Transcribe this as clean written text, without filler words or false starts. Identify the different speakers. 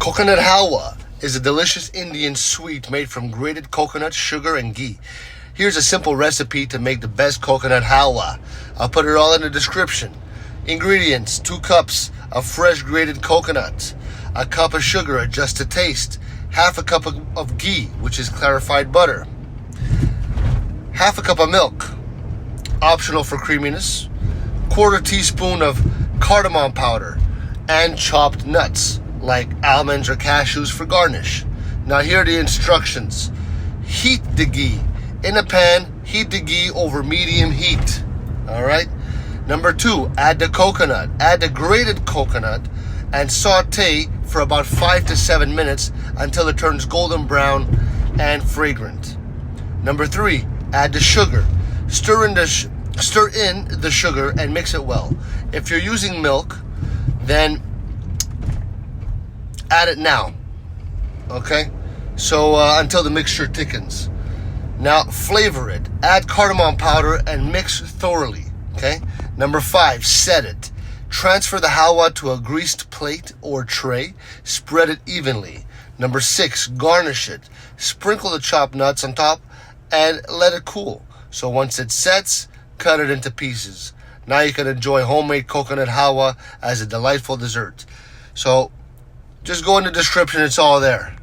Speaker 1: Coconut halwa is a delicious Indian sweet made from grated coconut, sugar, and ghee. Here's a simple recipe to make the best coconut halwa. I'll put it all in the description. Ingredients: 2 cups of fresh grated coconut, a cup of sugar adjust to taste, half a cup of ghee, which is clarified butter, half a cup of milk, optional for creaminess, 1/4 teaspoon of cardamom powder, and chopped nuts like almonds or cashews for garnish. Now here are the instructions. Heat the ghee. In a pan, heat the ghee over medium heat. Alright? Number 2, add the coconut. Add the grated coconut and sauté for about 5 to 7 minutes until it turns golden brown and fragrant. Number 3, add the sugar. Stir in the sugar and mix it well. If you're using milk, then add it now. Okay? So until the mixture thickens. Now flavor it. Add cardamom powder and mix thoroughly. Okay? Number 5, set it. Transfer the halwa to a greased plate or tray. Spread it evenly. Number 6, garnish it. Sprinkle the chopped nuts on top and let it cool. So once it sets, cut it into pieces. Now you can enjoy homemade coconut halwa as a delightful dessert. So just go in the description, it's all there.